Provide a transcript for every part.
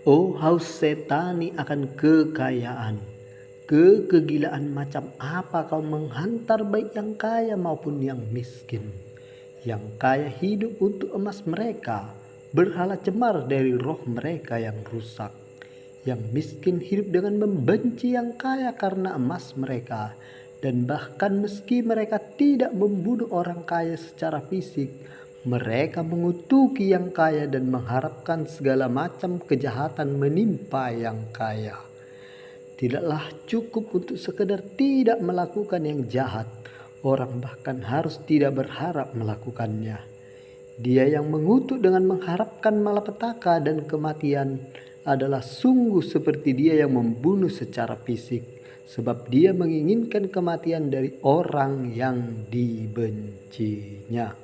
Oh haus setani akan kekayaan, kegilaan macam apa kau menghantar baik yang kaya maupun yang miskin. Yang kaya hidup untuk emas mereka, berhala cemar dari roh mereka yang rusak. Yang miskin hidup dengan membenci yang kaya karena emas mereka, dan bahkan meski mereka tidak membunuh orang kaya secara fisik, mereka mengutuki yang kaya dan mengharapkan segala macam kejahatan menimpa yang kaya. Tidaklah cukup untuk sekedar tidak melakukan yang jahat, orang bahkan harus tidak berharap melakukannya. Dia yang mengutuk dengan mengharapkan malapetaka dan kematian adalah sungguh seperti dia yang membunuh secara fisik, sebab dia menginginkan kematian dari orang yang dibencinya.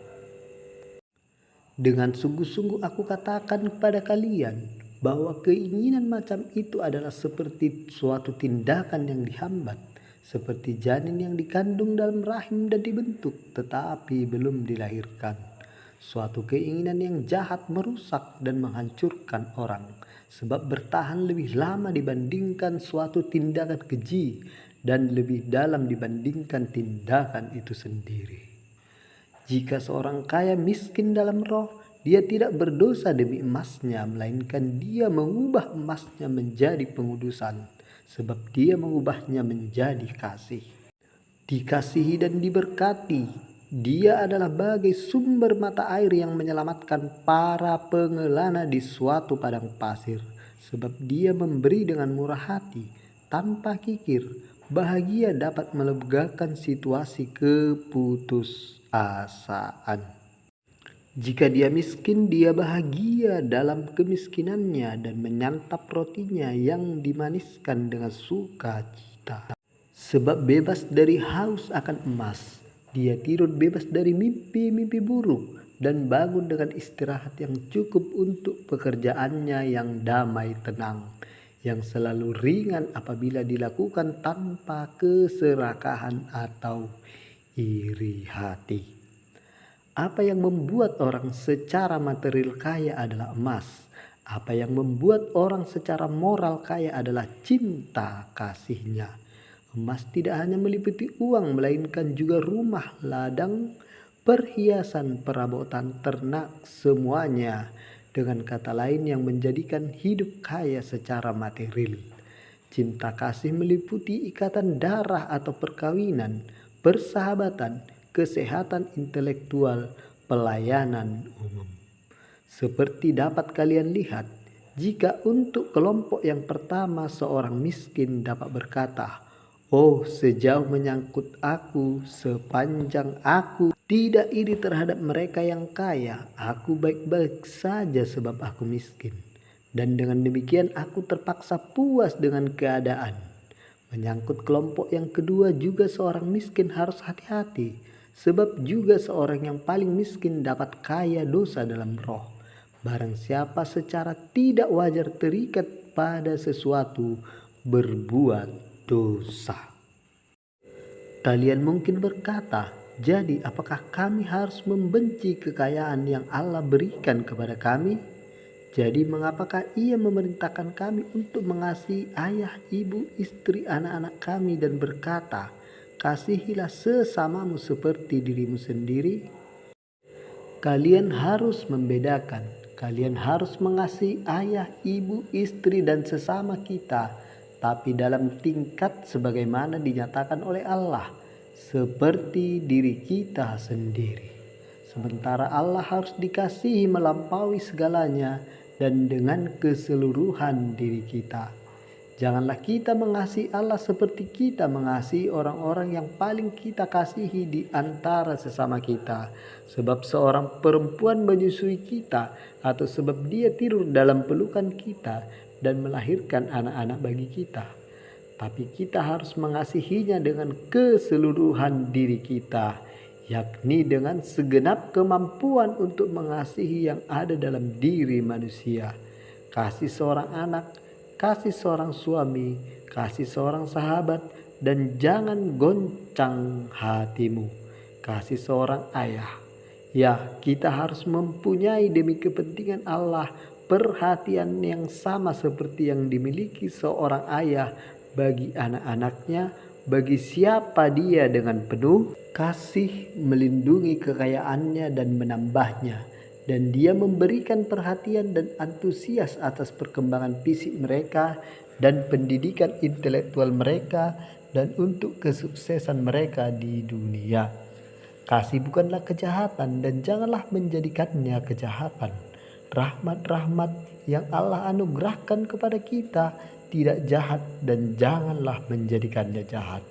Dengan sungguh-sungguh aku katakan kepada kalian bahwa keinginan macam itu adalah seperti suatu tindakan yang dihambat, seperti janin yang dikandung dalam rahim dan dibentuk tetapi belum dilahirkan. Suatu keinginan yang jahat merusak dan menghancurkan orang, sebab bertahan lebih lama dibandingkan suatu tindakan keji dan lebih dalam dibandingkan tindakan itu sendiri. Jika seorang kaya miskin dalam roh, dia tidak berdosa demi emasnya, melainkan dia mengubah emasnya menjadi pengudusan, sebab dia mengubahnya menjadi kasih. Dikasihi dan diberkati, dia adalah bagai sumber mata air yang menyelamatkan para pengelana di suatu padang pasir, sebab dia memberi dengan murah hati, tanpa kikir. Bahagia dapat melegakan situasi keputusasaan. Jika dia miskin, dia bahagia dalam kemiskinannya dan menyantap rotinya yang dimaniskan dengan sukacita. Sebab bebas dari haus akan emas, dia tidur bebas dari mimpi-mimpi buruk dan bangun dengan istirahat yang cukup untuk pekerjaannya yang damai tenang, yang selalu ringan apabila dilakukan tanpa keserakahan atau iri hati. Apa yang membuat orang secara material kaya adalah emas. Apa yang membuat orang secara moral kaya adalah cinta kasihnya. Emas tidak hanya meliputi uang, melainkan juga rumah, ladang, perhiasan, perabotan, ternak, semuanya. Dengan kata lain yang menjadikan hidup kaya secara material. Cinta kasih meliputi ikatan darah atau perkawinan, persahabatan, kesehatan intelektual, pelayanan umum. Seperti dapat kalian lihat, jika untuk kelompok yang pertama seorang miskin dapat berkata, "Oh, sejauh menyangkut aku, sepanjang aku tidak iri terhadap mereka yang kaya, aku baik-baik saja sebab aku miskin. Dan dengan demikian aku terpaksa puas dengan keadaan." Menyangkut kelompok yang kedua juga seorang miskin harus hati-hati, sebab juga seorang yang paling miskin dapat kaya dosa dalam roh. Barang siapa secara tidak wajar terikat pada sesuatu berbuat dosa. Kalian mungkin berkata, jadi apakah kami harus membenci kekayaan yang Allah berikan kepada kami? Jadi mengapakah ia memerintahkan kami untuk mengasihi ayah, ibu, istri, anak-anak kami dan berkata, "Kasihilah sesamamu seperti dirimu sendiri"? Kalian harus membedakan. Kalian harus mengasihi ayah, ibu, istri dan sesama kita, tapi dalam tingkat sebagaimana dinyatakan oleh Allah, seperti diri kita sendiri. Sementara Allah harus dikasihi melampaui segalanya dan dengan keseluruhan diri kita. Janganlah kita mengasihi Allah seperti kita mengasihi orang-orang yang paling kita kasihi di antara sesama kita. Sebab seorang perempuan menyusui kita atau sebab dia tidur dalam pelukan kita dan melahirkan anak-anak bagi kita. Tapi kita harus mengasihinya dengan keseluruhan diri kita, yakni dengan segenap kemampuan untuk mengasihi yang ada dalam diri manusia. Kasih seorang anak, kasih seorang suami, kasih seorang sahabat, dan jangan goncang hatimu. Kasih seorang ayah. Ya, kita harus mempunyai demi kepentingan Allah perhatian yang sama seperti yang dimiliki seorang ayah bagi anak-anaknya, bagi siapa dia dengan penuh kasih melindungi kekayaannya dan menambahnya. Dan dia memberikan perhatian dan antusias atas perkembangan fisik mereka dan pendidikan intelektual mereka dan untuk kesuksesan mereka di dunia. Kasih bukanlah kejahatan dan janganlah menjadikannya kejahatan. Rahmat-rahmat yang Allah anugerahkan kepada kita tidak jahat dan janganlah menjadikannya jahat.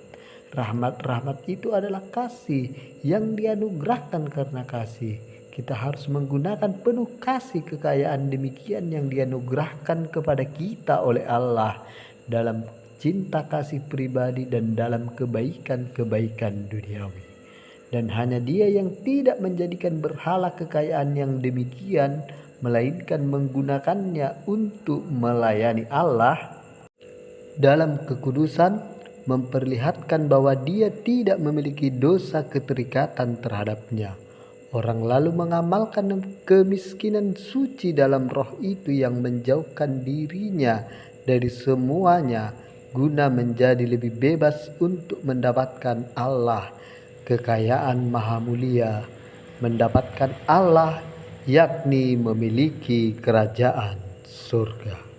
Rahmat-rahmat itu adalah kasih yang dianugerahkan karena kasih. Kita harus menggunakan penuh kasih kekayaan demikian yang dianugerahkan kepada kita oleh Allah dalam cinta kasih pribadi dan dalam kebaikan-kebaikan duniawi. Dan hanya Dia yang tidak menjadikan berhala kekayaan yang demikian, melainkan menggunakannya untuk melayani Allah dalam kekudusan, memperlihatkan bahwa Dia tidak memiliki dosa keterikatan terhadapnya. Orang lalu mengamalkan kemiskinan suci dalam roh itu yang menjauhkan dirinya dari semuanya guna menjadi lebih bebas untuk mendapatkan Allah, kekayaan maha mulia, mendapatkan Allah yakni memiliki kerajaan surga.